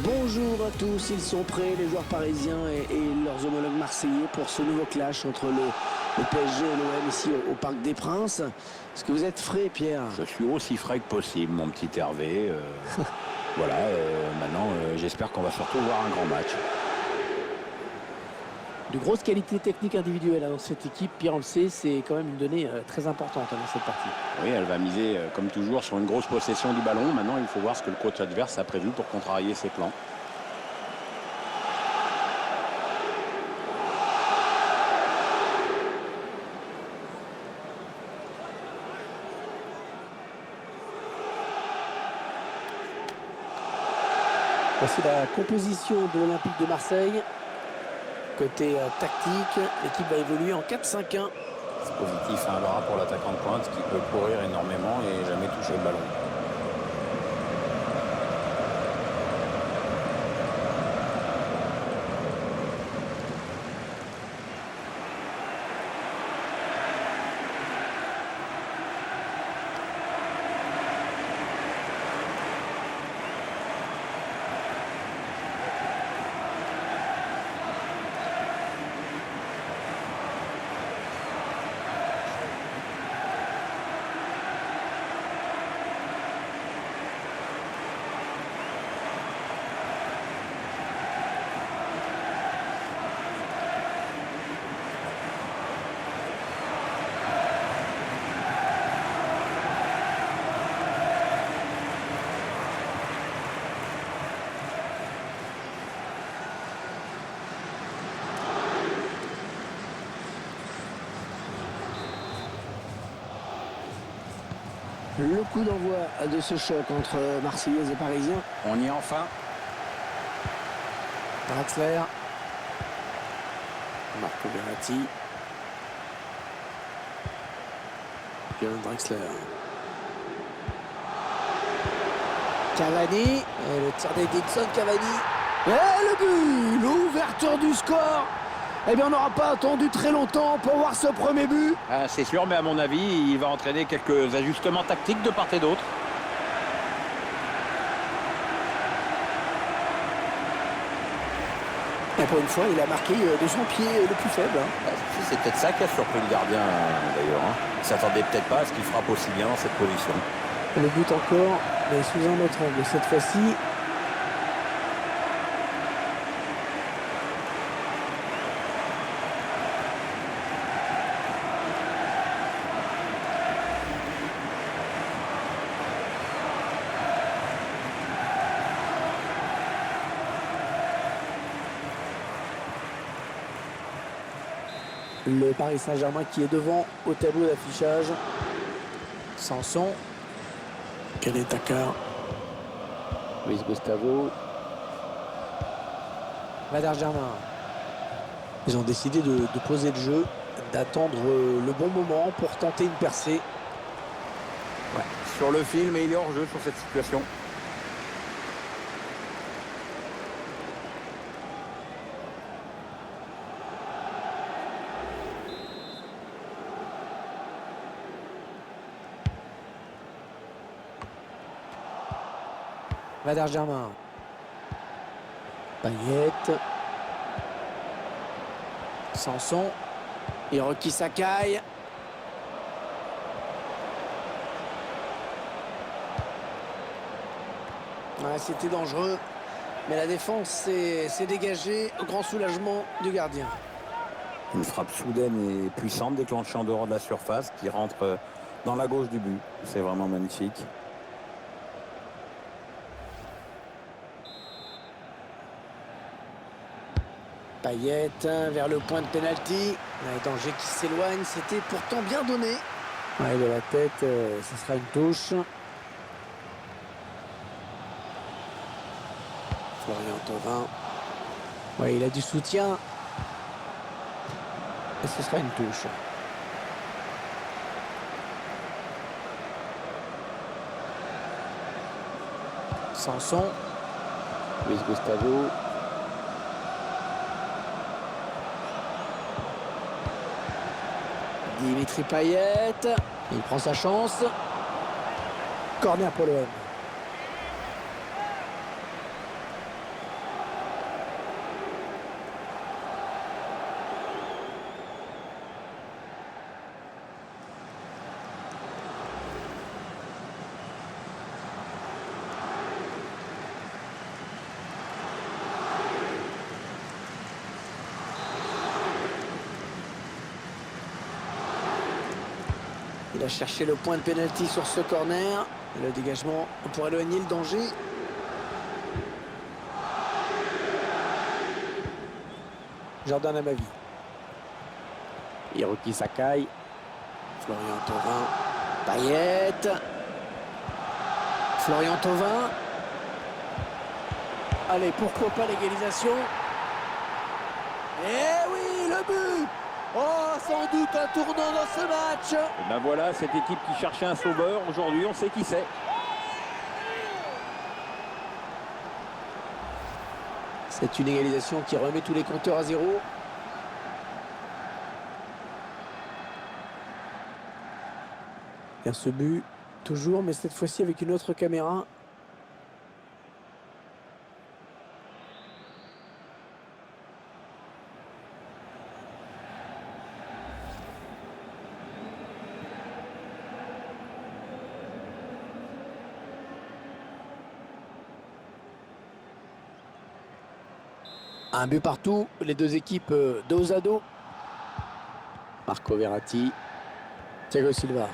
Bonjour à tous, ils sont prêts, les joueurs parisiens et leurs homologues marseillais pour ce nouveau clash entre le PSG et l'OM ici au Parc des Princes. Est-ce que vous êtes frais, Pierre? Je suis aussi frais que possible, mon petit Hervé. Voilà, maintenant j'espère qu'on va surtout voir un grand match. De grosses qualités techniques individuelles dans cette équipe, Pierre, on le sait, c'est quand même une donnée très importante dans cette partie. Oui, elle va miser, comme toujours, sur une grosse possession du ballon. Maintenant, il faut voir ce que le coach adverse a prévu pour contrarier ses plans. Voici la composition de l'Olympique de Marseille. Côté tactique, l'équipe va évoluer en 4-5-1. C'est positif, hein, Laura, pour l'attaquant de pointe qui peut courir énormément et jamais toucher le ballon. Le coup d'envoi de ce choc entre Marseillais et Parisiens. On y est enfin. Draxler. Marco Verratti. Björn Draxler. Cavani. Et le tir d'Edinson Cavani. Et le but! L'ouverture du score. Eh bien, on n'aura pas attendu très longtemps pour voir ce premier but. Ah, c'est sûr, mais à mon avis, il va entraîner quelques ajustements tactiques de part et d'autre. Et pour une fois, il a marqué de son pied le plus faible. C'est peut-être ça qui a surpris le gardien, d'ailleurs. Il ne s'attendait peut-être pas à ce qu'il frappe aussi bien dans cette position. Le but encore, mais sous un autre angle cette fois-ci. Le Paris Saint-Germain qui est devant au tableau d'affichage. Sanson. Cadet Takar. Luis Gustavo. Valère Germain. Ils ont décidé de poser le jeu, d'attendre le bon moment pour tenter une percée. Ouais. Sur le film, et il est hors jeu sur cette situation. Valère Germain. Payet. Sanson. Hiroki Sakai. Ouais, c'était dangereux. Mais la défense s'est dégagée au grand soulagement du gardien. Une frappe soudaine et puissante déclenchée en dehors de la surface qui rentre dans la gauche du but. C'est vraiment magnifique. Payet vers le point de pénalty. Un danger qui s'éloigne. C'était pourtant bien donné. Ouais, de la tête, ce sera une touche. Florian Thauvin. Ouais, il a du soutien. Et ce sera une touche. Sanson. Luis Gustavo. Dimitri Payet. Il prend sa chance. Corner pour l'OM. Il a cherché le point de pénalty sur ce corner. Le dégagement pour éloigner le danger. Jordan Amavi. Hiroki Sakai. Florian Thauvin. Payet. Florian Thauvin. Allez, pourquoi pas l'égalisation? Eh oui, le but! Oh, sans doute un tournant dans ce match. Et ben voilà, cette équipe qui cherchait un sauveur, aujourd'hui on sait qui c'est. C'est une égalisation qui remet tous les compteurs à zéro. Bien ce but, toujours, mais cette fois-ci avec une autre caméra. Un but partout, les deux équipes dos à dos. Marco Verratti, Thiago Silva,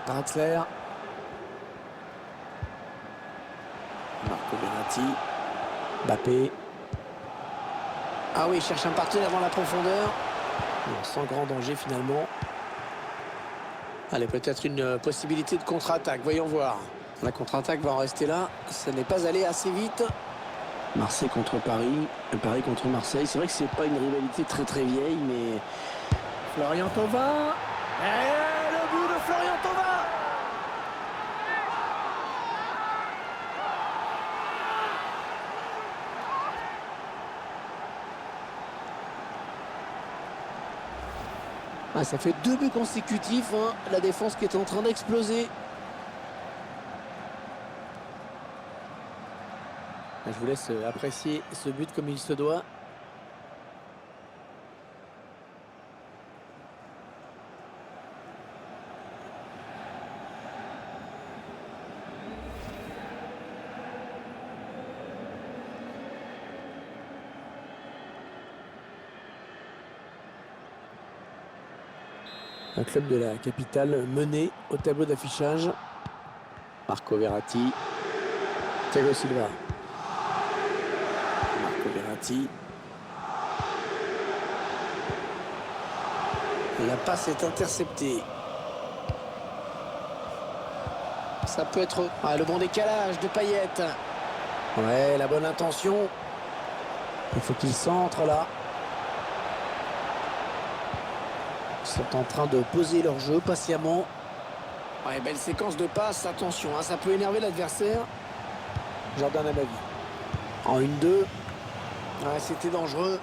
Draxler, Marco Verratti, Mbappé. Ah oui, il cherche un partenaire dans la profondeur. Bon, sans grand danger finalement. Allez, peut-être une possibilité de contre-attaque, voyons voir. La contre-attaque va en rester là, ça n'est pas allé assez vite. Marseille contre Paris, Paris contre Marseille. C'est vrai que c'est pas une rivalité très vieille, mais Florian Thauvin. Et le but de Florian Thauvin. Ah, ça fait 2 buts consécutifs, hein. La défense qui est en train d'exploser. Je vous laisse apprécier ce but comme il se doit. Un club de la capitale mené au tableau d'affichage. Marco Verratti. Thiago Silva. La passe est interceptée. Ça peut être le bon décalage de Payet. Ouais, la bonne intention. Il faut qu'il centre là. Ils sont en train de poser leur jeu patiemment. Ouais, belle séquence de passes. Attention, hein, ça peut énerver l'adversaire. Jordan Amavi. En 1-2. Ouais, c'était dangereux.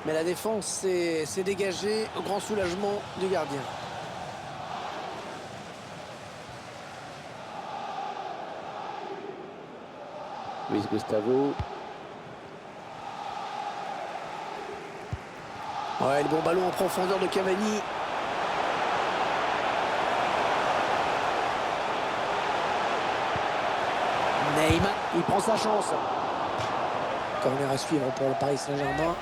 Mais la défense s'est dégagée au grand soulagement du gardien. Luis Gustavo. Ouais, le bon ballon en profondeur de Cavani. Neymar, il prend sa chance. Corner à suivre pour le Paris Saint-Germain.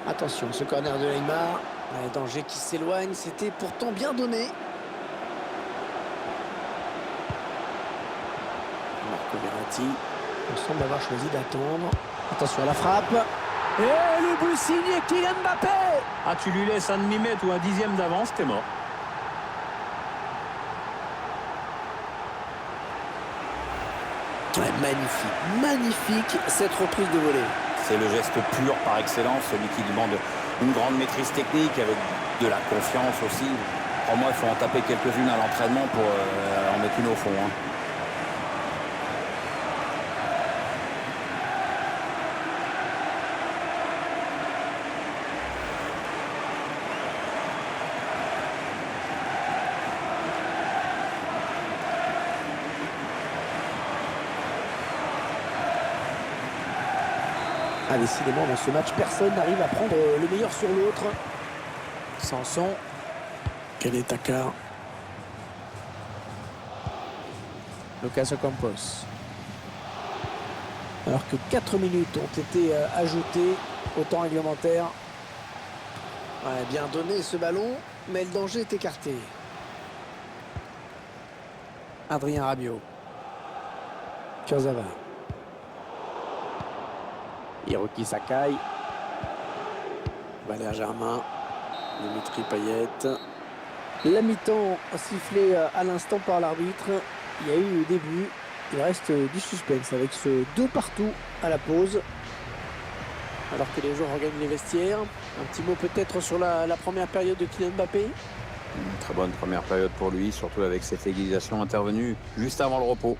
Attention, ce corner de Neymar. Un danger qui s'éloigne, c'était pourtant bien donné. Marco Verratti. On semble avoir choisi d'attendre. Attention à la frappe. Et le but signé Kylian Mbappé. Ah, tu lui laisses un demi-mètre ou un dixième d'avance, t'es mort. Ouais, magnifique cette reprise de volée. C'est le geste pur par excellence, celui qui demande une grande maîtrise technique avec de la confiance aussi. Pour moi, il faut en taper quelques-unes à l'entraînement pour en mettre une au fond. Hein. Ah, décidément, dans ce match, personne n'arrive à prendre le meilleur sur l'autre. Sanson. Quel est Takar? Lucas Ocampos. Alors que 4 minutes ont été ajoutées au temps réglementaire. Ouais, bien donné ce ballon, mais le danger est écarté. Adrien Rabiot. Kurzawa. Hiroki Sakai. Valère Germain. Dimitri Payet. La mi-temps sifflée à l'instant par l'arbitre. Il y a eu le début. Il reste du suspense avec ce 2 partout à la pause. Alors que les joueurs regagnent les vestiaires. Un petit mot peut-être sur la première période de Kylian Mbappé. Une très bonne première période pour lui, surtout avec cette égalisation intervenue juste avant le repos.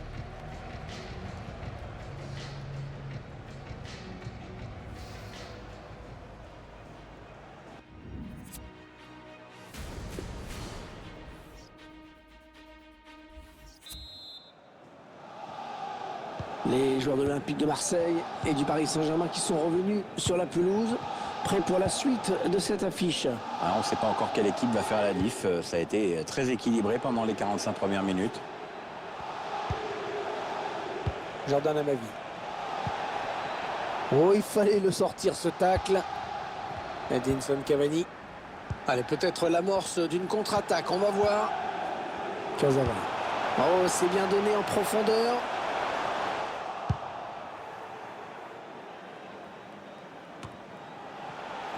Les joueurs de l'Olympique de Marseille et du Paris Saint-Germain qui sont revenus sur la pelouse, prêts pour la suite de cette affiche. Alors, on ne sait pas encore quelle équipe va faire la diff. Ça a été très équilibré pendant les 45 premières minutes. Jordan Amavi. Oh, il fallait le sortir ce tacle. Edinson Cavani. Allez, peut-être l'amorce d'une contre-attaque, on va voir. Kurzawa. Oh, c'est bien donné en profondeur.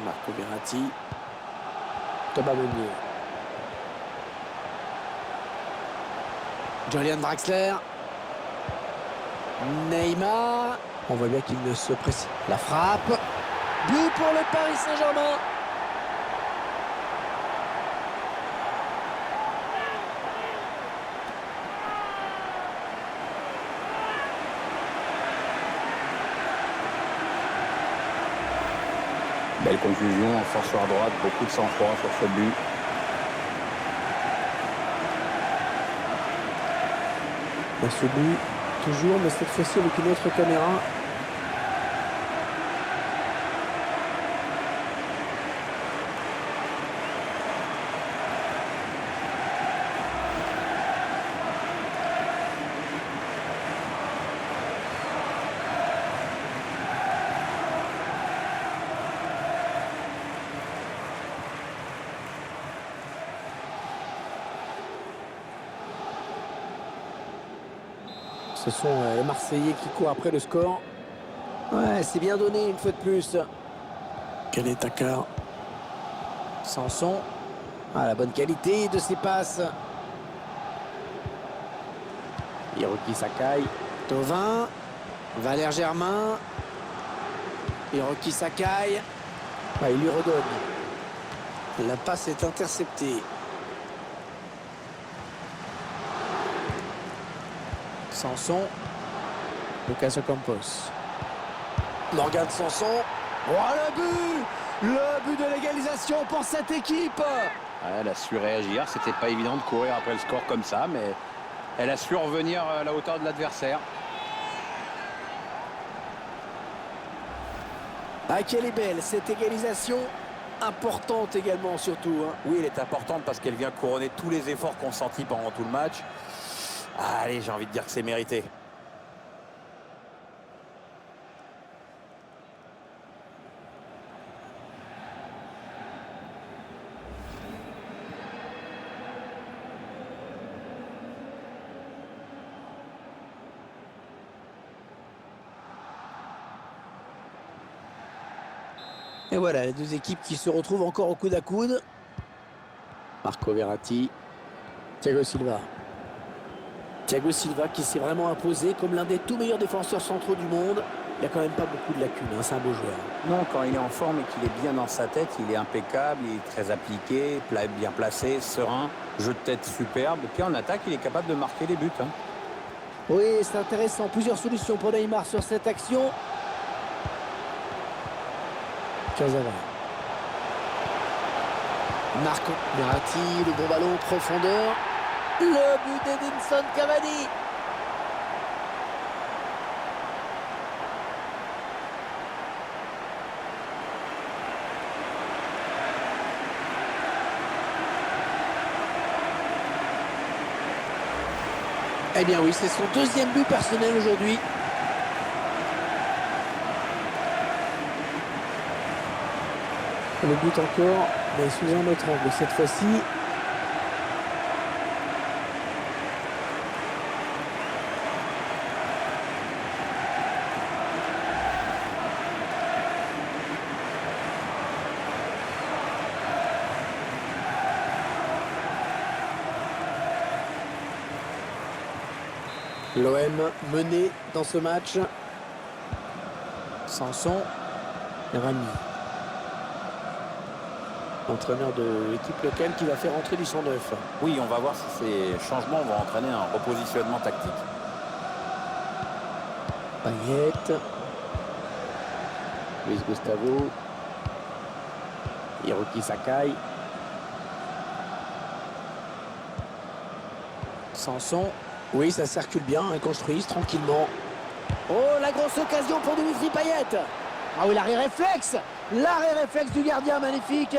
Marco Verratti. Thomas Meunier. Julian Draxler. Neymar. On voit bien qu'il ne se précise. La frappe. But pour le Paris Saint-Germain. Belle conclusion, force sur la droite, beaucoup de sang-froid sur ce but. Dans ce but, toujours, mais cette fois-ci avec une autre caméra. Ce sont les Marseillais qui courent après le score. Ouais, c'est bien donné une fois de plus. Quel est Takar? Sanson. Ah, la bonne qualité de ses passes. Hiroki Sakai. Thauvin. Valère Germain. Hiroki Sakai. Ah, il lui redonne. La passe est interceptée. Sanson. Lucas Ocampos. Morgan Sanson. Oh, le but de l'égalisation pour cette équipe. Ouais, elle a su réagir, c'était pas évident de courir après le score comme ça, mais elle a su revenir à la hauteur de l'adversaire. Ah, qu'elle est belle cette égalisation. Importante également surtout. Oui, elle est importante parce qu'elle vient couronner tous les efforts consentis pendant tout le match. Allez, j'ai envie de dire que c'est mérité. Et voilà, les deux équipes qui se retrouvent encore au coude à coude. Marco Verratti. Thiago Silva. Thiago Silva qui s'est vraiment imposé comme l'un des tout meilleurs défenseurs centraux du monde. Il n'y a quand même pas beaucoup de lacunes, hein, c'est un beau joueur. Non, quand il est en forme et qu'il est bien dans sa tête, il est impeccable, il est très appliqué, bien placé, serein, jeu de tête superbe. Et puis en attaque, il est capable de marquer des buts. Hein. Oui, c'est intéressant. Plusieurs solutions pour Neymar sur cette action. Kurzawa. Marco Verratti, le bon ballon, profondeur. Le but d'Edinson Cavani. Eh bien oui, c'est son deuxième but personnel aujourd'hui. Le but encore, mais sous un autre angle cette fois-ci. L'OM mené dans ce match. Sanson, Rami. Entraîneur de l'équipe locale qui va faire entrer du 109. Oui, on va voir si ces changements vont entraîner un repositionnement tactique. Payet. Luis Gustavo. Hiroki Sakai. Sanson. Oui, ça circule bien, ils construisent tranquillement. Oh, la grosse occasion pour Dimitri Payet. Ah oui, l'arrêt réflexe. L'arrêt réflexe du gardien, magnifique.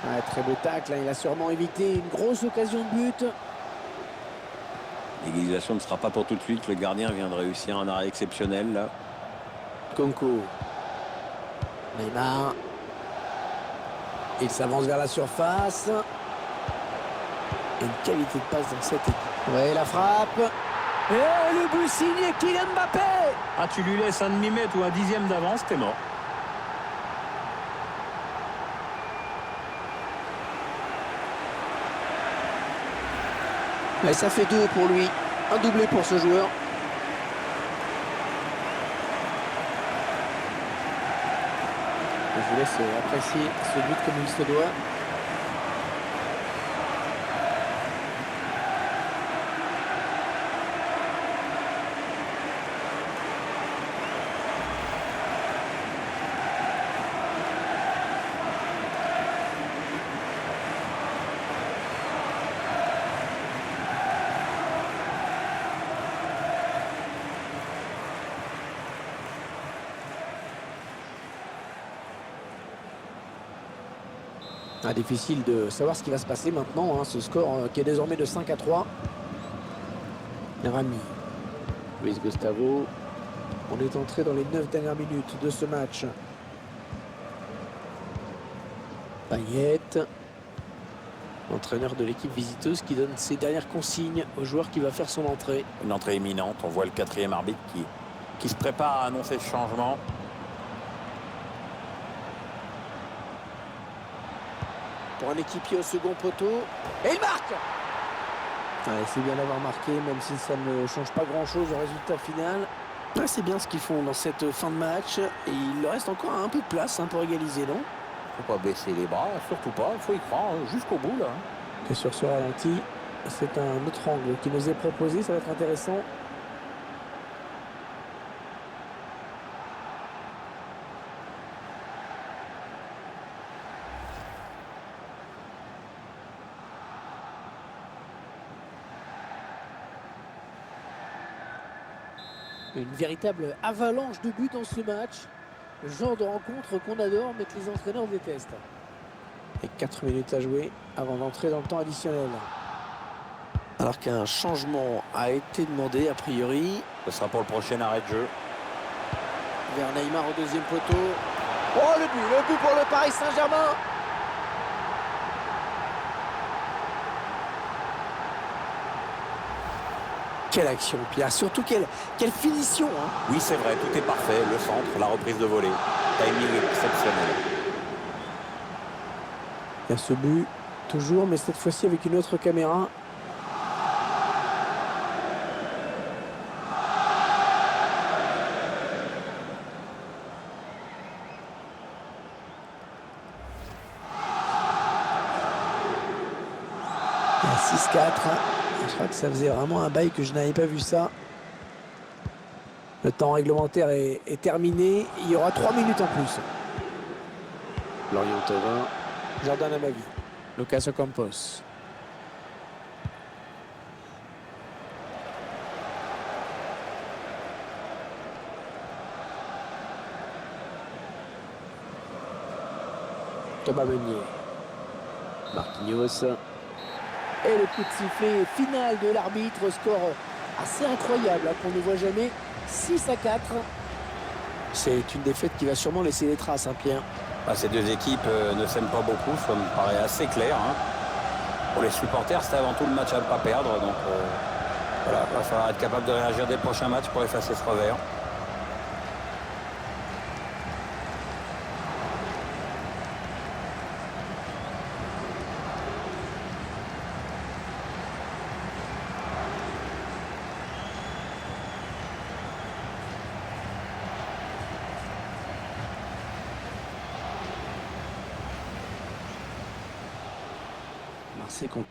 Ah, très beau tacle, hein, il a sûrement évité une grosse occasion de but. L'égalisation ne sera pas pour tout de suite. Le gardien vient de réussir un arrêt exceptionnel là. Konko. Neymar. Il s'avance vers la surface. Et une qualité de passe dans cette équipe. Ouais, la frappe. Et le but signé Kylian Mbappé. Ah, tu lui laisses un demi-mètre ou un dixième d'avance, t'es mort. Et ça fait 2 pour lui. Un doublé pour ce joueur. Je vous laisse apprécier ce but comme il se doit. Ah, difficile de savoir ce qui va se passer maintenant, hein, ce score qui est désormais de 5-3. Rami, Luis Gustavo. On est entré dans les 9 dernières minutes de ce match. Payet, entraîneur de l'équipe visiteuse qui donne ses dernières consignes au joueur qui va faire son entrée. Une entrée imminente, on voit le quatrième arbitre qui se prépare à annoncer ce changement. Pour un équipier au second poteau. Et il marque. C'est bien d'avoir marqué, même si ça ne change pas grand-chose au résultat final. Ouais, c'est bien ce qu'ils font dans cette fin de match. Et il leur reste encore un peu de place pour égaliser, non? Faut pas baisser les bras, surtout pas. Il faut y croire jusqu'au bout, là. Et sur ce ralenti, c'est un autre angle qui nous est proposé. Ça va être intéressant. Une véritable avalanche de buts dans ce match. Le genre de rencontre qu'on adore mais que les entraîneurs détestent. Et 4 minutes à jouer avant d'entrer dans le temps additionnel. Alors qu'un changement a été demandé a priori. Ce sera pour le prochain arrêt de jeu. Vers Neymar au deuxième poteau. Oh, le but pour le Paris Saint-Germain. Quelle action, Pierre, surtout quelle finition. Oui, c'est vrai, tout est parfait. Le centre, la reprise de volée. Timing exceptionnel. Il y a ce but, toujours, mais cette fois-ci avec une autre caméra. Il y a 6-4. Je crois que ça faisait vraiment un bail que je n'avais pas vu ça. Le temps réglementaire est terminé. Il y aura 3 minutes en plus. Lorient Thauvin. Jordan Amavi. Lucas Ocampos. Thomas Meunier. Marquinhos. Et le coup de sifflet final de l'arbitre, score assez incroyable hein, qu'on ne voit jamais. 6-4. C'est une défaite qui va sûrement laisser des traces, hein, Pierre. Bah, ces deux équipes ne s'aiment pas beaucoup, ça me paraît assez clair. Hein. Pour les supporters, c'était avant tout le match à ne pas perdre. Donc voilà, il va falloir être capable de réagir des prochains matchs pour effacer ce revers. Marseille contre